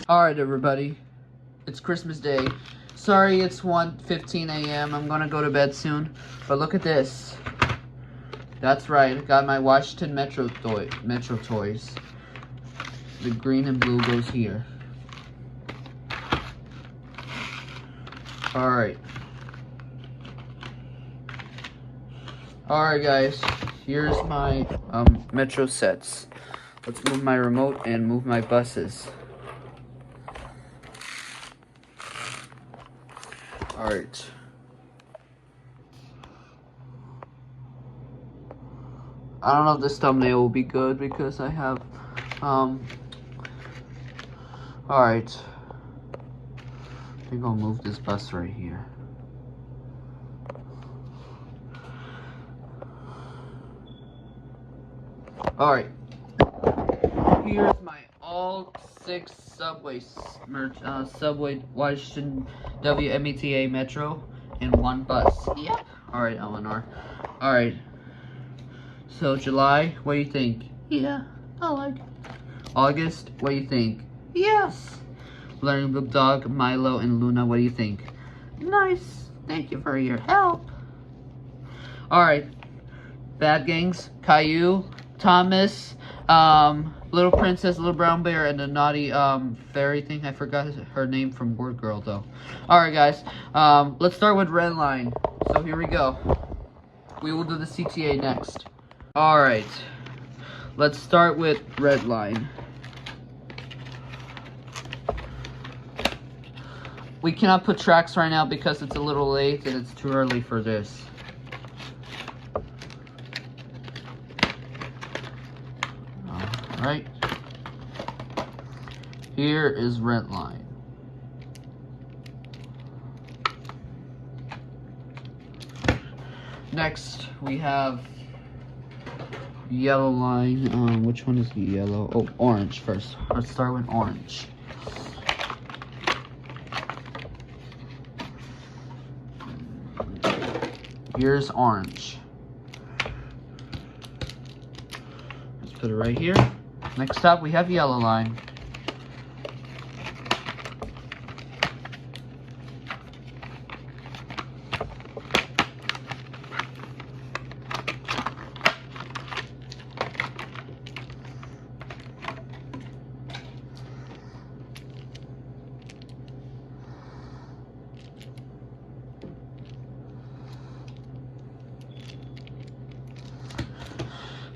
Alright, everybody. It's Christmas Day. Sorry it's 1:15 a.m. I'm gonna go to bed soon. But look at this. That's right. I got my Washington Metro toys. The green and blue goes here. Alright. Alright, guys. Here's my Metro sets. Let's move my remote and move my buses. Alright. I don't know if this thumbnail will be good because I have, alright. I think I'll move this bus right here. Alright. Here's my all 6 Subway Washington WMATA Metro and 1 bus. Yep. Alright, Elinor. Alright. So, July, what do you think? Yeah, I like it. August, what do you think? Yes. Learning Book Dog, Milo, and Luna, what do you think? Nice. Thank you for your help. Alright. Bad Gangs, Caillou, Thomas, Little Princess, Little Brown Bear, and the naughty fairy thing. I forgot her name from Word Girl, though. Alright, guys. Let's start with Red Line. So, here we go. We will do the CTA next. Alright, let's start with Red Line. We cannot put tracks right now because it's a little late and it's too early for this. Alright, here is Red Line. Next, we have Yellow Line. Which one is the yellow? Oh, orange first. Let's start with orange. Here's orange. Let's put it right here. Next up, we have Yellow Line.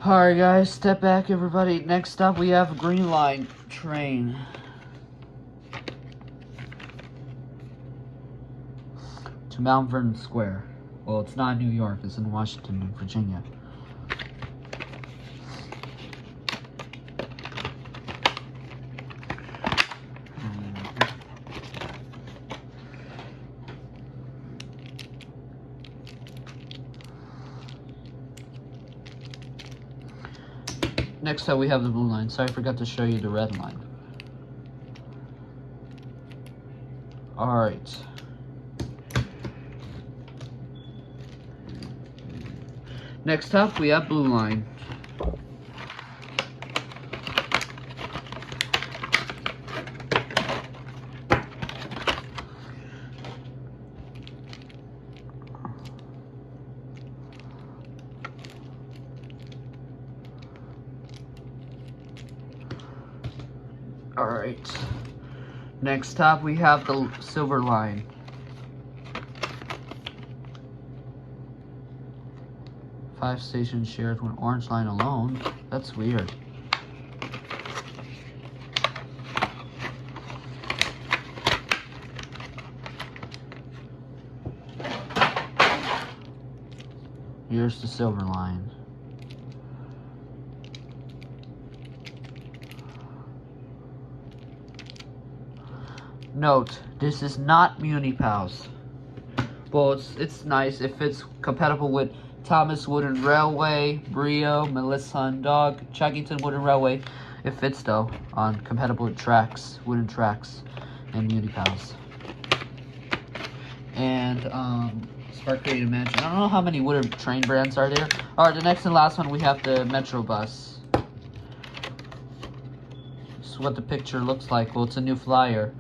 Alright, guys, step back, everybody. Next up, we have Green Line train. To Mount Vernon Square. Well, it's not in New York, it's in Washington, Virginia. Next up, we have the blue line. Sorry, I forgot to show you the red line. Alright. Next up, we have blue line. Alright. Next up, we have the silver line. Five stations shared with orange line alone. That's weird. Here's the silver line. Note, this is not MuniPals. Well, it's nice if it's compatible with Thomas Wooden Railway, Brio, Melissa Dog, Chuggington Wooden Railway. It fits though on compatible with tracks, wooden tracks, and MuniPals. And Spark Creative Mansion. I don't know how many wooden train brands are there. Alright, the next and last one we have the Metro bus. This is what the picture looks like. Well, it's a new flyer.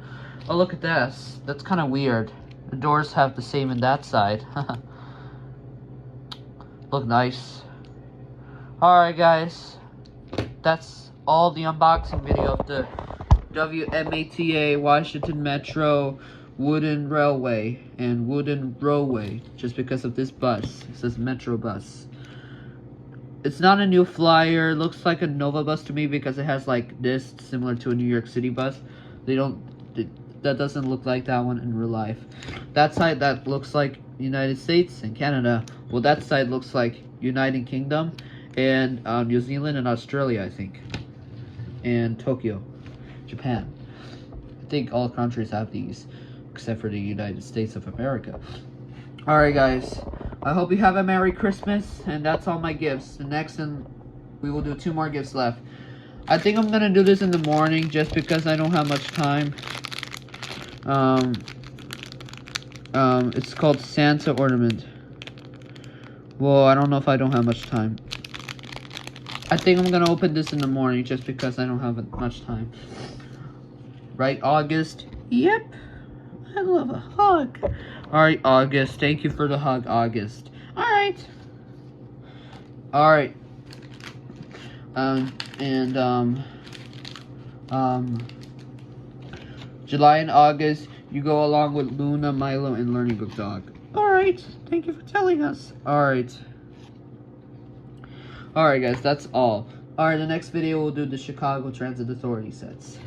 Oh, look at this. That's kind of weird. The doors have the same in that side. Look nice. Alright, guys. That's all the unboxing video of the WMATA Washington Metro Wooden Railway and Wooden Roadway. Just because of this bus. It says Metro Bus. It's not a new flyer. It looks like a Nova bus to me because it has like this, similar to a New York City bus. That doesn't look like that one in real life. That side, that looks like United States and Canada. Well, that side looks like United Kingdom and New Zealand and Australia, I think. And Tokyo, Japan. I think all countries have these, except for the United States of America. Alright, guys. I hope you have a Merry Christmas, and that's all my gifts. The next, and we will do 2 more gifts left. I think I'm gonna do this in the morning, just because I don't have much time. It's called Santa Ornament. Well, I don't know if I don't have much time. I think I'm gonna open this in the morning, just because I don't have much time. Right, August? Yep. I love a hug. Alright, August. Thank you for the hug, August. Alright. Alright. July and August, you go along with Luna, Milo, and Learning Book Dog. Alright. Thank you for telling us. Alright. Alright, guys. That's all. Alright, the next video we'll do the Chicago Transit Authority sets.